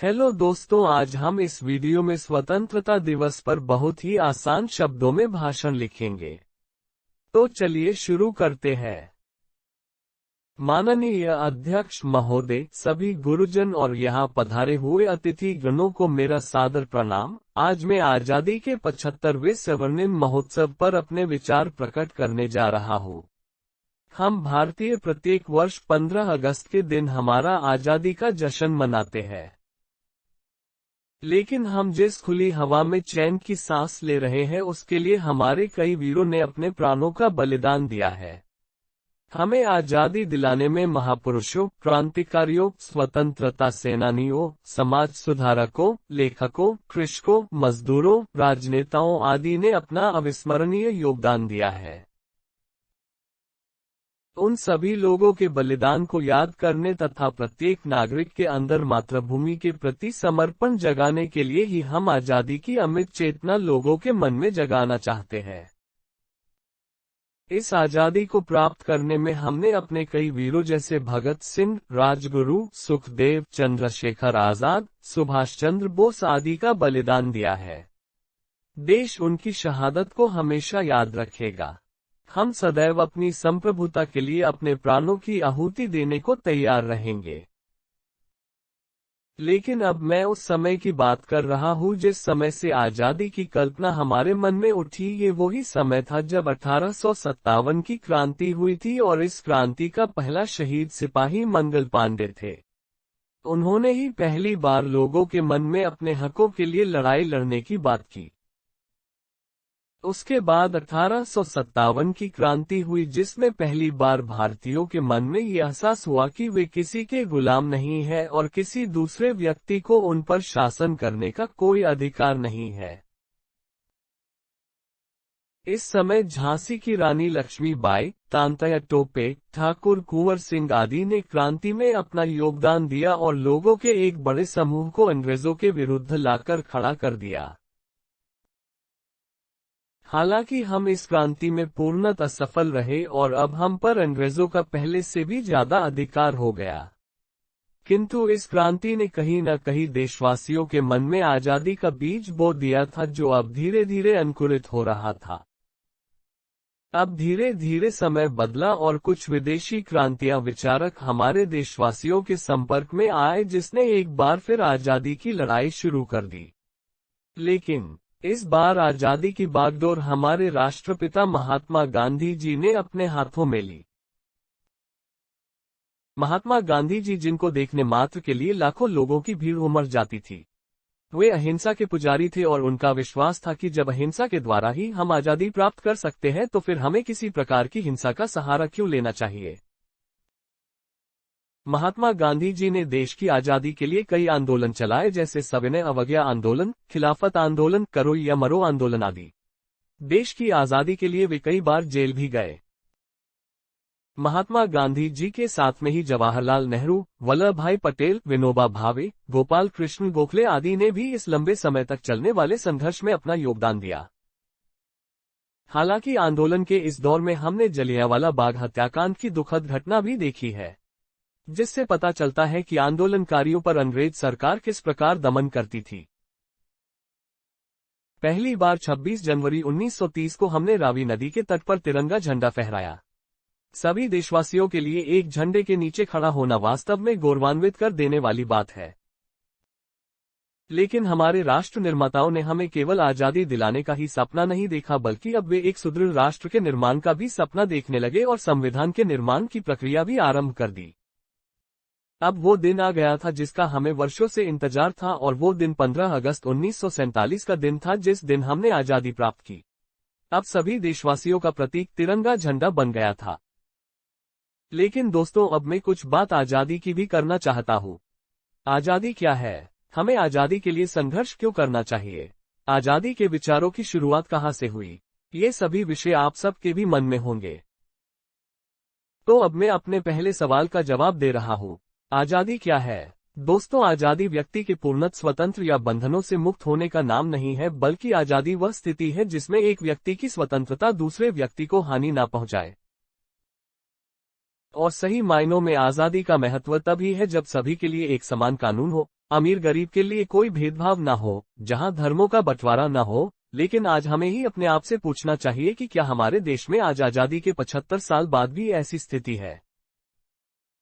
Hello दोस्तों, आज हम इस वीडियो में स्वतंत्रता दिवस पर बहुत ही आसान शब्दों में भाषण लिखेंगे। तो चलिए शुरू करते हैं। माननीय अध्यक्ष महोदय, सभी गुरुजन और यहाँ पधारे हुए अतिथि गणों को मेरा सादर प्रणाम। आज मैं आजादी के 75वें स्वर्णिम महोत्सव पर अपने विचार प्रकट करने जा रहा हूँ। हम भारतीय प्रत्येक वर्ष 15 अगस्त के दिन हमारा आजादी का जश्न मनाते हैं। लेकिन हम जिस खुली हवा में चैन की सांस ले रहे हैं उसके लिए हमारे कई वीरों ने अपने प्राणों का बलिदान दिया है। हमें आजादी दिलाने में महापुरुषों, क्रांतिकारियों, स्वतंत्रता सेनानियों, समाज सुधारकों, लेखकों, कृषकों, मजदूरों, राजनेताओं आदि ने अपना अविस्मरणीय योगदान दिया है। उन सभी लोगों के बलिदान को याद करने तथा प्रत्येक नागरिक के अंदर मातृभूमि के प्रति समर्पण जगाने के लिए ही हम आजादी की अमिट चेतना लोगों के मन में जगाना चाहते हैं। इस आजादी को प्राप्त करने में हमने अपने कई वीरों जैसे भगत सिंह, राजगुरु, सुखदेव, चंद्रशेखर आजाद, सुभाष चंद्र बोस आदि का बलिदान दिया है। देश उनकी शहादत को हमेशा याद रखेगा। हम सदैव अपनी संप्रभुता के लिए अपने प्राणों की आहुति देने को तैयार रहेंगे। लेकिन अब मैं उस समय की बात कर रहा हूँ जिस समय से आजादी की कल्पना हमारे मन में उठी। ये वही समय था जब 1857 की क्रांति हुई थी और इस क्रांति का पहला शहीद सिपाही मंगल पांडे थे। उन्होंने ही पहली बार लोगों के मन में अपने हकों के लिए लड़ाई लड़ने की बात की। उसके बाद 1857 की क्रांति हुई जिसमें पहली बार भारतीयों के मन में ये एहसास हुआ कि वे किसी के गुलाम नहीं है और किसी दूसरे व्यक्ति को उन पर शासन करने का कोई अधिकार नहीं है। इस समय झांसी की रानी लक्ष्मीबाई, तांतया टोपे, ठाकुर कुंवर सिंह आदि ने क्रांति में अपना योगदान दिया और लोगों के एक बड़े समूह को अंग्रेजों के विरुद्ध लाकर खड़ा कर दिया। हालांकि हम इस क्रांति में पूर्णतः सफल रहे और अब हम पर अंग्रेजों का पहले से भी ज्यादा अधिकार हो गया। किंतु इस क्रांति ने कहीं न कहीं देशवासियों के मन में आजादी का बीज बो दिया था जो अब धीरे धीरे अंकुरित हो रहा था। अब धीरे धीरे समय बदला और कुछ विदेशी क्रांतियां विचारक हमारे देशवासियों के संपर्क में आए जिसने एक बार फिर आजादी की लड़ाई शुरू कर दी। लेकिन इस बार आजादी की बागडोर हमारे राष्ट्रपिता महात्मा गांधी जी ने अपने हाथों में ली। महात्मा गांधी जी जिनको देखने मात्र के लिए लाखों लोगों की भीड़ उमड़ जाती थी। वे अहिंसा के पुजारी थे और उनका विश्वास था कि जब अहिंसा के द्वारा ही हम आजादी प्राप्त कर सकते हैं तो फिर हमें किसी प्रकार की हिंसा का सहारा क्यों लेना चाहिए। महात्मा गांधी जी ने देश की आजादी के लिए कई आंदोलन चलाए जैसे सविनय अवज्ञा आंदोलन, खिलाफत आंदोलन, करो या मरो आंदोलन आदि। देश की आजादी के लिए वे कई बार जेल भी गए। महात्मा गांधी जी के साथ में ही जवाहरलाल नेहरू, वल्लभ भाई पटेल, विनोबा भावे, गोपाल कृष्ण गोखले आदि ने भी इस लंबे समय तक चलने वाले संघर्ष में अपना योगदान दिया। हालांकि आंदोलन के इस दौर में हमने जलियांवाला बाग हत्याकांड की दुखद घटना भी देखी है, जिससे पता चलता है कि आंदोलनकारियों पर अंग्रेज सरकार किस प्रकार दमन करती थी। पहली बार 26 जनवरी 1930 को हमने रावी नदी के तट पर तिरंगा झंडा फहराया। सभी देशवासियों के लिए एक झंडे के नीचे खड़ा होना वास्तव में गौरवान्वित कर देने वाली बात है। लेकिन हमारे राष्ट्र निर्माताओं ने हमें केवल आजादी दिलाने का ही सपना नहीं देखा बल्कि अब वे एक सुदृढ़ राष्ट्र के निर्माण का भी सपना देखने लगे और संविधान के निर्माण की प्रक्रिया भी आरंभ कर दी। अब वो दिन आ गया था जिसका हमें वर्षों से इंतजार था और वो दिन 15 अगस्त 1947 का दिन था जिस दिन हमने आजादी प्राप्त की। अब सभी देशवासियों का प्रतीक तिरंगा झंडा बन गया था। लेकिन दोस्तों, अब मैं कुछ बात आजादी की भी करना चाहता हूँ। आजादी क्या है? हमें आजादी के लिए संघर्ष क्यों करना चाहिए? आजादी के विचारों की शुरुआत कहाँ से हुई? ये सभी विषय आप सबके भी मन में होंगे। तो अब मैं अपने पहले सवाल का जवाब दे रहा हूँ। आजादी क्या है? दोस्तों, आजादी व्यक्ति के पूर्णतः स्वतंत्र या बंधनों से मुक्त होने का नाम नहीं है, बल्कि आजादी वह स्थिति है जिसमें एक व्यक्ति की स्वतंत्रता दूसरे व्यक्ति को हानि ना पहुंचाए। और सही मायनों में आजादी का महत्व तभी है जब सभी के लिए एक समान कानून हो, अमीर गरीब के लिए कोई भेदभाव न हो, जहां धर्मों का बंटवारा न हो। लेकिन आज हमें ही अपने आप से पूछना चाहिए कि क्या हमारे देश में आज आजादी के 75 साल बाद भी ऐसी स्थिति है।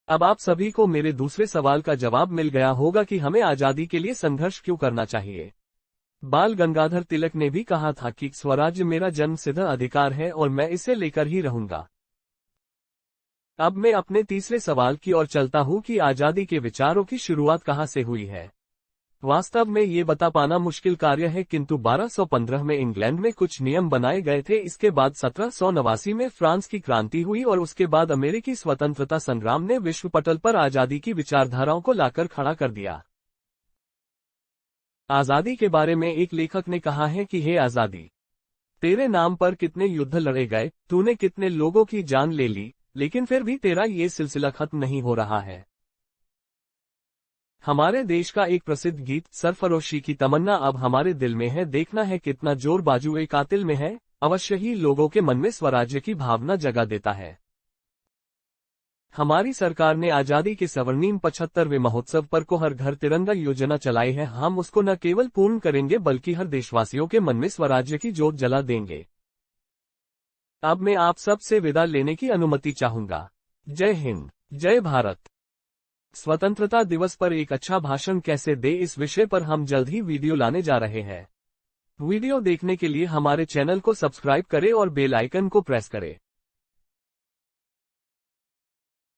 अब आप सभी को मेरे दूसरे सवाल का जवाब मिल गया होगा कि हमें आजादी के लिए संघर्ष क्यों करना चाहिए। बाल गंगाधर तिलक ने भी कहा था कि स्वराज्य मेरा जन्मसिद्ध अधिकार है और मैं इसे लेकर ही रहूंगा। अब मैं अपने तीसरे सवाल की ओर चलता हूं कि आजादी के विचारों की शुरुआत कहां से हुई है। वास्तव में ये बता पाना मुश्किल कार्य है, किंतु 1215 में इंग्लैंड में कुछ नियम बनाए गए थे। इसके बाद 1789 में फ्रांस की क्रांति हुई और उसके बाद अमेरिकी स्वतंत्रता संग्राम ने विश्व पटल पर आजादी की विचारधाराओं को लाकर खड़ा कर दिया। आजादी के बारे में एक लेखक ने कहा है कि हे आजादी, तेरे नाम पर कितने युद्ध लड़े गए, तूने कितने लोगों की जान ले ली, लेकिन फिर भी तेरा ये सिलसिला खत्म नहीं हो रहा है। हमारे देश का एक प्रसिद्ध गीत सरफरोशी की तमन्ना अब हमारे दिल में है, देखना है कितना जोर बाजुए कातिल में है, अवश्य ही लोगों के मन में स्वराज्य की भावना जगा देता है। हमारी सरकार ने आजादी के स्वर्णिम 75वें महोत्सव पर को हर घर तिरंगा योजना चलाई है। हम उसको न केवल पूर्ण करेंगे बल्कि हर देशवासियों के मन में स्वराज्य की ज्योत जला देंगे। अब मैं आप सब से विदा लेने की अनुमति चाहूंगा। जय हिंद, जय भारत। स्वतंत्रता दिवस पर एक अच्छा भाषण कैसे दे, इस विषय पर हम जल्द ही वीडियो लाने जा रहे हैं। वीडियो देखने के लिए हमारे चैनल को सब्सक्राइब करें और बेल आइकन को प्रेस करें।